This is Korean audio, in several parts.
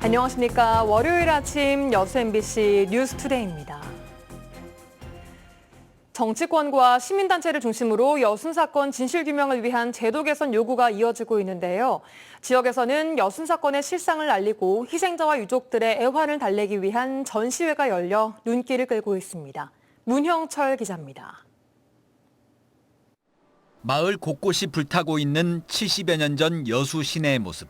안녕하십니까. 월요일 아침 여수 MBC 뉴스투데이입니다. 정치권과 시민단체를 중심으로 여순 사건 진실규명을 위한 제도 개선 요구가 이어지고 있는데요. 지역에서는 여순 사건의 실상을 알리고 희생자와 유족들의 애환을 달래기 위한 전시회가 열려 눈길을 끌고 있습니다. 문형철 기자입니다. 마을 곳곳이 불타고 있는 70여 년 전 여수 시내의 모습.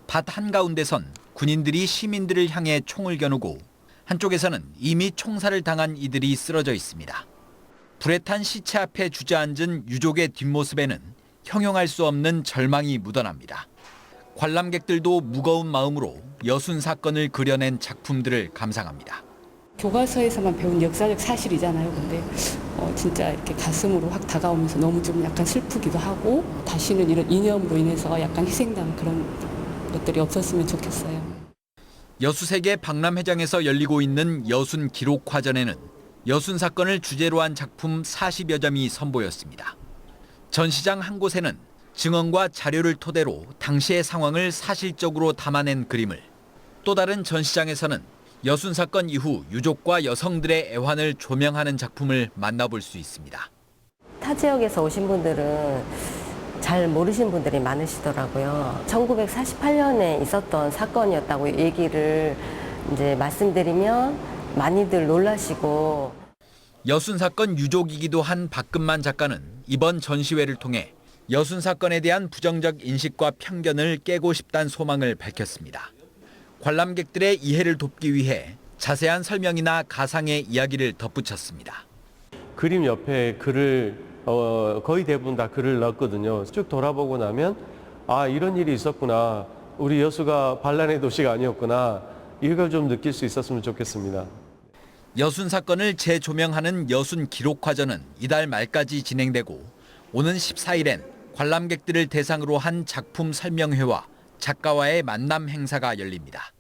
밭 한가운데선 군인들이 시민들을 향해 총을 겨누고 한쪽에서는 이미 총살을 당한 이들이 쓰러져 있습니다. 불에 탄 시체 앞에 주저앉은 유족의 뒷모습에는 형용할 수 없는 절망이 묻어납니다. 관람객들도 무거운 마음으로 여순 사건을 그려낸 작품들을 감상합니다. 교과서에서만 배운 역사적 사실이잖아요. 근데 진짜 이렇게 가슴으로 확 다가오면서 너무 좀 약간 슬프기도 하고 다시는 이런 이념으로 인해서 약간 희생당 그런 것들이 없었으면 좋겠어요. 여수세계 박람회장에서 열리고 있는 여순 기록화전에는 여순 사건을 주제로 한 작품 40여 점이 선보였습니다. 전시장 한 곳에는 증언과 자료를 토대로 당시의 상황을 사실적으로 담아낸 그림을, 또 다른 전시장에서는 여순 사건 이후 유족과 여성들의 애환을 조명하는 작품을 만나볼 수 있습니다. 타 지역에서 오신 분들은 잘 모르신 분들이 많으시더라고요. 1948년에 있었던 사건이었다고 얘기를 이제 말씀드리면 많이들 놀라시고. 여순 사건 유족이기도 한 박금만 작가는 이번 전시회를 통해 여순 사건에 대한 부정적 인식과 편견을 깨고 싶다는 소망을 밝혔습니다. 관람객들의 이해를 돕기 위해 자세한 설명이나 가상의 이야기를 덧붙였습니다. 그림 옆에 글을 거의 대부분 다 글을 넣었거든요. 쭉 돌아보고 나면 아, 이런 일이 있었구나. 우리 여수가 반란의 도시가 아니었구나. 이걸 좀 느낄 수 있었으면 좋겠습니다. 여순 사건을 재조명하는 여순 기록화전은 이달 말까지 진행되고 오는 14일엔 관람객들을 대상으로 한 작품 설명회와 작가와의 만남 행사가 열립니다.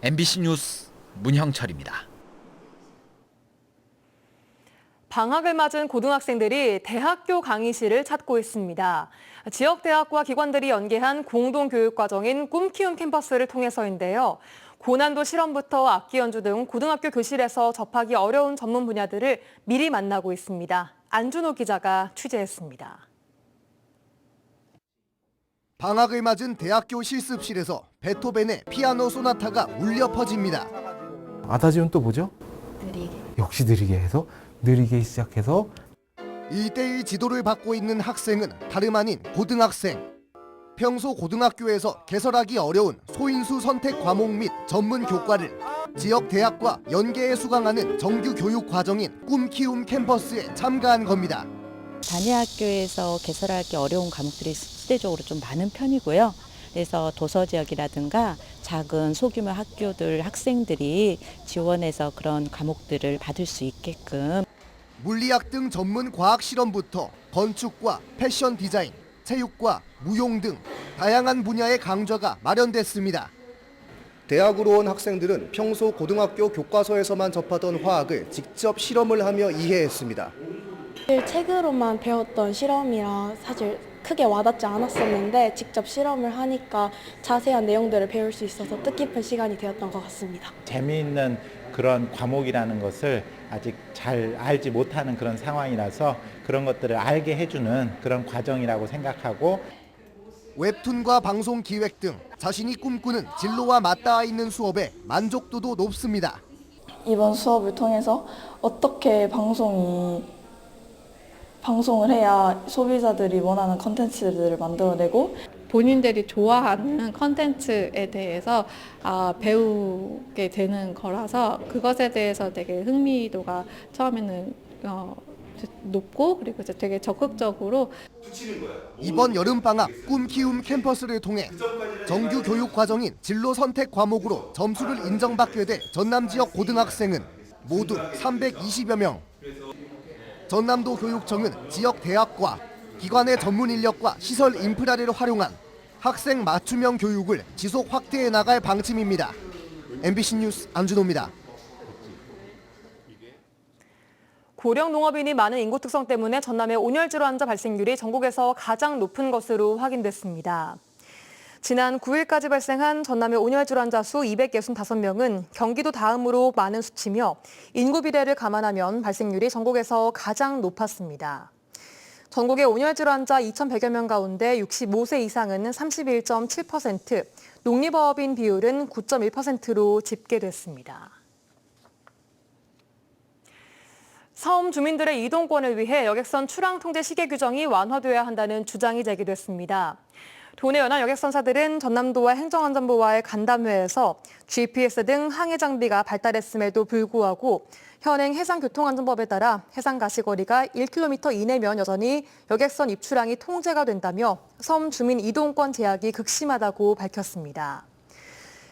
MBC 뉴스 문형철입니다. 방학을 맞은 고등학생들이 대학교 강의실을 찾고 있습니다. 지역 대학과 기관들이 연계한 공동교육과정인 꿈키움 캠퍼스를 통해서인데요. 고난도 실험부터 악기 연주 등 고등학교 교실에서 접하기 어려운 전문 분야들을 미리 만나고 있습니다. 안준호 기자가 취재했습니다. 방학을 맞은 대학교 실습실에서 베토벤의 피아노 소나타가 울려 퍼집니다. 아다지오는 또 뭐죠? 느리게. 역시 느리게 해서 느리게 시작해서 1대1 지도를 받고 있는 학생은 다름 아닌 고등학생. 평소 고등학교에서 개설하기 어려운 소인수 선택 과목 및 전문 교과를 지역 대학과 연계해 수강하는 정규 교육 과정인 꿈키움 캠퍼스에 참가한 겁니다. 단위 학교에서 개설하기 어려운 과목들이 실제적으로 좀 많은 편이고요. 그래서 도서 지역이라든가 작은 소규모 학교들 학생들이 지원해서 그런 과목들을 받을 수 있게끔. 물리학 등 전문 과학 실험부터 건축과 패션 디자인, 체육과 무용 등 다양한 분야의 강좌가 마련됐습니다. 대학으로 온 학생들은 평소 고등학교 교과서에서만 접하던 화학을 직접 실험을 하며 이해했습니다. 책으로만 배웠던 실험이라 사실 크게 와닿지 않았었는데 직접 실험을 하니까 자세한 내용들을 배울 수 있어서 뜻깊은 시간이 되었던 것 같습니다. 재미있는 그런 과목이라는 것을 아직 잘 알지 못하는 그런 상황이라서 그런 것들을 알게 해주는 그런 과정이라고 생각하고, 웹툰과 방송 기획 등 자신이 꿈꾸는 진로와 맞닿아 있는 수업에 만족도도 높습니다. 이번 수업을 통해서 어떻게 방송을 해야 소비자들이 원하는 컨텐츠들을 만들어내고 본인들이 좋아하는 컨텐츠에 대해서 배우게 되는 거라서 그것에 대해서 되게 흥미도가 처음에는 높고 그리고 되게 적극적으로. 이번 여름방학 꿈키움 캠퍼스를 통해 정규 교육 과정인 진로 선택 과목으로 점수를 인정받게 될 전남 지역 고등학생은 모두 320여 명. 전남도 교육청은 지역 대학과 기관의 전문 인력과 시설 인프라를 활용한 학생 맞춤형 교육을 지속 확대해 나갈 방침입니다. MBC 뉴스 안준호입니다. 고령 농업인이 많은 인구 특성 때문에 전남의 온열질환자 발생률이 전국에서 가장 높은 것으로 확인됐습니다. 지난 9일까지 발생한 전남의 온열 질환자 수 265명은 경기도 다음으로 많은 수치며 인구 비례를 감안하면 발생률이 전국에서 가장 높았습니다. 전국의 온열 질환자 2,100여 명 가운데 65세 이상은 31.7%, 농립어업인 비율은 9.1%로 집계됐습니다. 섬 주민들의 이동권을 위해 여객선 출항 통제 시계 규정이 완화돼야 한다는 주장이 제기됐습니다. 도내 연안 여객선사들은 전남도와 행정안전부와의 간담회에서 GPS 등 항해 장비가 발달했음에도 불구하고 현행 해상교통안전법에 따라 해상 가시거리가 1km 이내면 여전히 여객선 입출항이 통제가 된다며 섬 주민 이동권 제약이 극심하다고 밝혔습니다.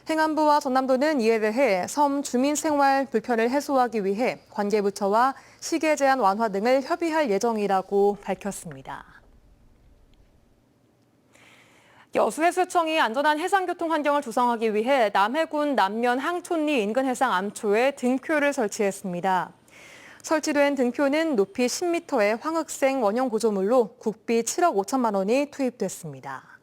행안부와 전남도는 이에 대해 섬 주민 생활 불편을 해소하기 위해 관계부처와 시계 제한 완화 등을 협의할 예정이라고 밝혔습니다. 여수해수청이 안전한 해상교통 환경을 조성하기 위해 남해군 남면 항촌리 인근 해상 암초에 등표를 설치했습니다. 설치된 등표는 높이 10m의 황흑색 원형 구조물로 국비 7억 5천만 원이 투입됐습니다.